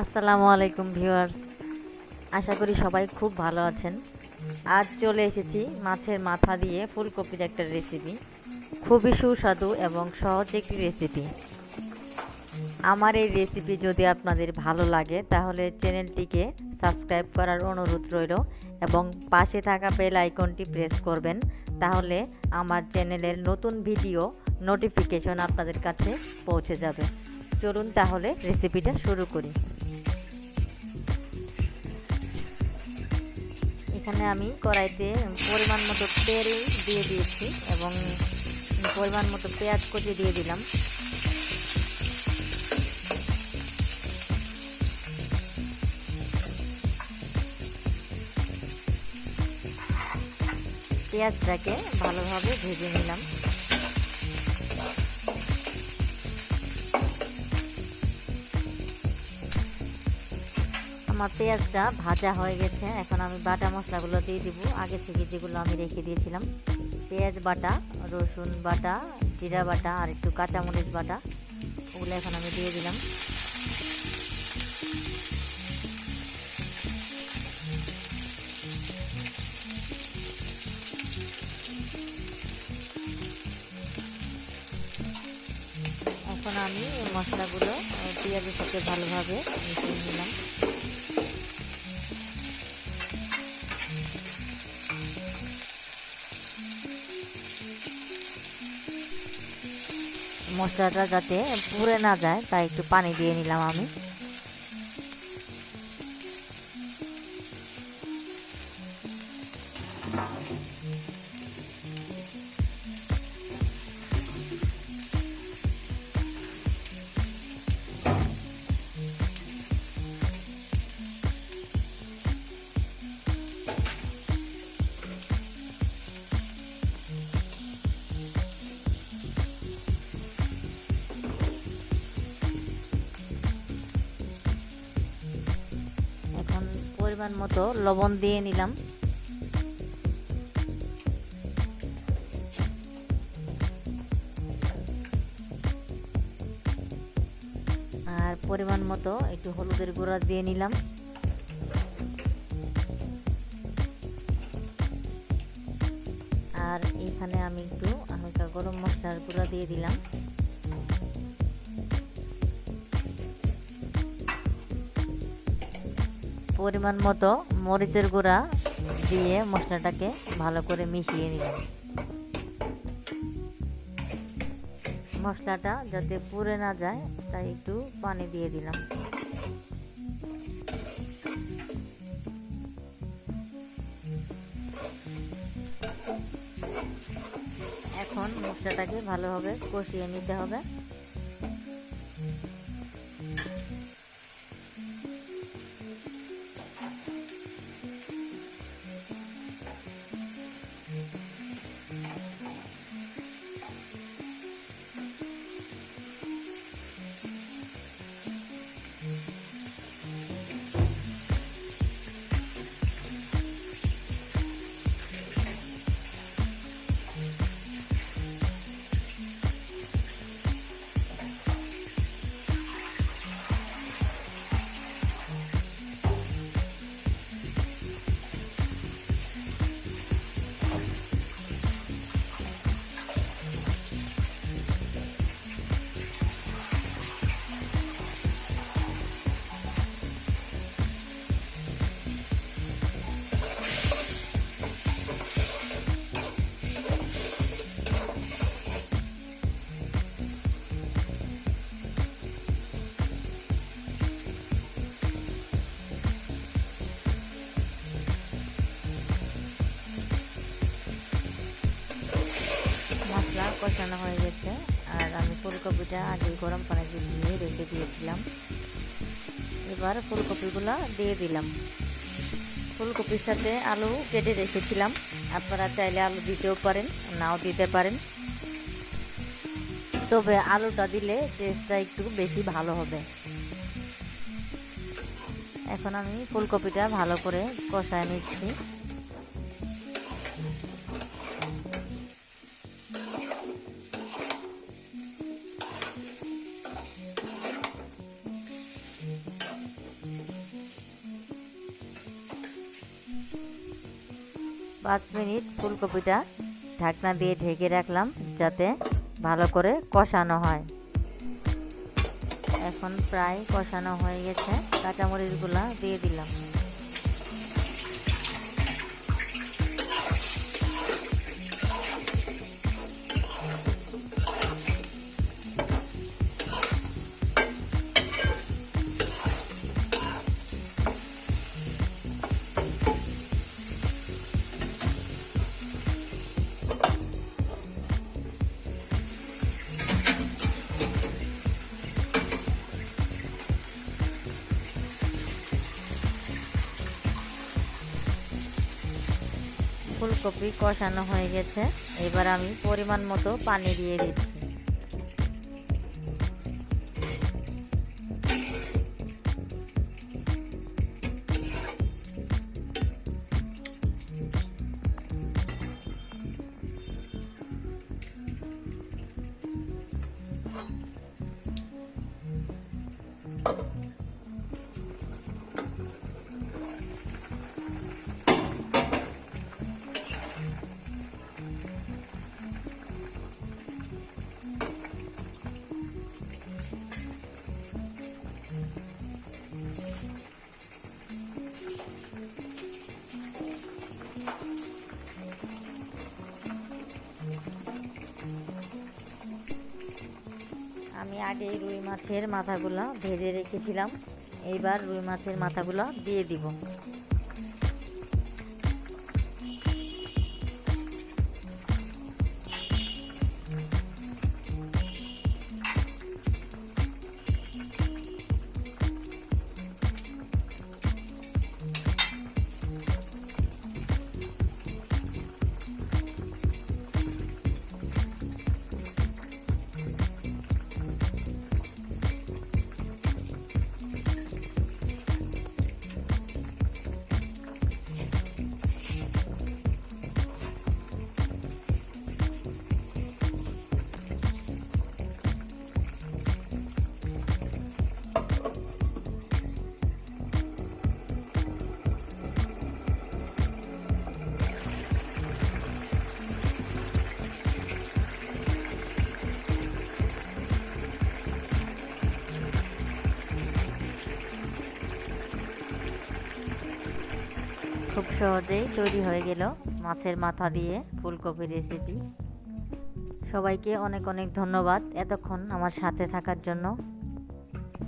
আসসালামু আলাইকুম ভিউয়ার্স, আশা করি সবাই খুব ভালো আছেন। আজ চলে এসেছি মাছের মাথা দিয়ে ফুলকপির একটা রেসিপি। খুবই সুস্বাদু এবং সহজ একটি রেসিপি। আমার এই রেসিপি যদি আপনাদের ভালো লাগে তাহলে চ্যানেলটিকে সাবস্ক্রাইব করার অনুরোধ রইল এবং পাশে থাকা বেল আইকনটি প্রেস করবেন, তাহলে আমার চ্যানেলের নতুন ভিডিও নোটিফিকেশন আপনাদের কাছে পৌঁছে যাবে। চলুন তাহলে রেসিপিটা শুরু করি। এখানে আমি কড়াইতে পরিমাণ মতো তেল দিয়ে দিয়েছি এবং পরিমাণ মতো পেঁয়াজ কুচি দিয়ে দিলাম। পেঁয়াজটাকে ভালোভাবে ভেজে নিলাম। আমার পেঁয়াজটা ভাজা হয়ে গেছে, এখন আমি বাটা মশলাগুলো দিয়ে দিব। আগে থেকে যেগুলো আমি রেখে দিয়েছিলাম, পেঁয়াজ বাটা, রসুন বাটা, জিরা বাটা আর একটু কাঁচামরিচ বাটা, ওগুলো এখন আমি দিয়ে দিলাম। এখন আমি এই মশলাগুলো পেঁয়াজের সাথে ভালোভাবে মিশিয়ে নিলাম। মশলাটা যাতে পুড়ে না যায় তাই একটু পানি দিয়ে নিলাম আমি। পরিমাণ মতো লবণ দিয়ে নিলাম। আর পরিমাণ মতো একটু হলুদের গুঁড়া দিয়ে নিলাম। আর এখানে আমি একটু হালকা গরম মশলার গুঁড়া দিয়ে দিলাম। পরিমাণ মতো মরিচের গুঁড়া দিয়ে মশলাটাকে ভালো করে মিশিয়ে নিলাম। মশলাটা যাতে পুড়ে না যায় তাই একটু পানি দিয়ে দিলাম। এখন মশলাটাকে ভালোভাবে কষিয়ে নিতে হবে। মশলা কষানো হয়ে গেছে আর আমি ফুলকপিটা আগে গরম পানিতে দিয়ে রেখে দিয়েছিলাম। এবার ফুলকপিগুলো দিয়ে দিলাম। ফুলকপির সাথে আলু কেটে রেখেছিলাম, আপনারা চাইলে আলু দিতেও পারেন, নাও দিতে পারেন, তবে আলুটা দিলে টেস্টটা একটু বেশি ভালো হবে। এখন আমি ফুলকপিটা ভালো করে কষায় নিচ্ছি। 5 মিনিট ফুলকপিটা ঢাকনা দিয়ে ঢেকে রাখলাম যাতে ভালো করে কষানো হয়। এখন প্রায় কষানো হয়ে গেছে, কাঁচামরিচগুলো দিয়ে দিলাম। ফুলকপি কষানো হয়ে গেছে, এবার আমি পরিমাণ মতো পানি দিয়ে দিচ্ছি। আমি আগে রুই মাছের মাথাগুলো ভেজে রেখেছিলাম, এইবার রুই মাছের মাথাগুলো দিয়ে দিব। খুব সহজেই তৈরি হয়ে গেল মাছের মাথা দিয়ে ফুলকপির রেসিপি। সবাইকে অনেক অনেক ধন্যবাদ এতক্ষণ আমার সাথে থাকার জন্য।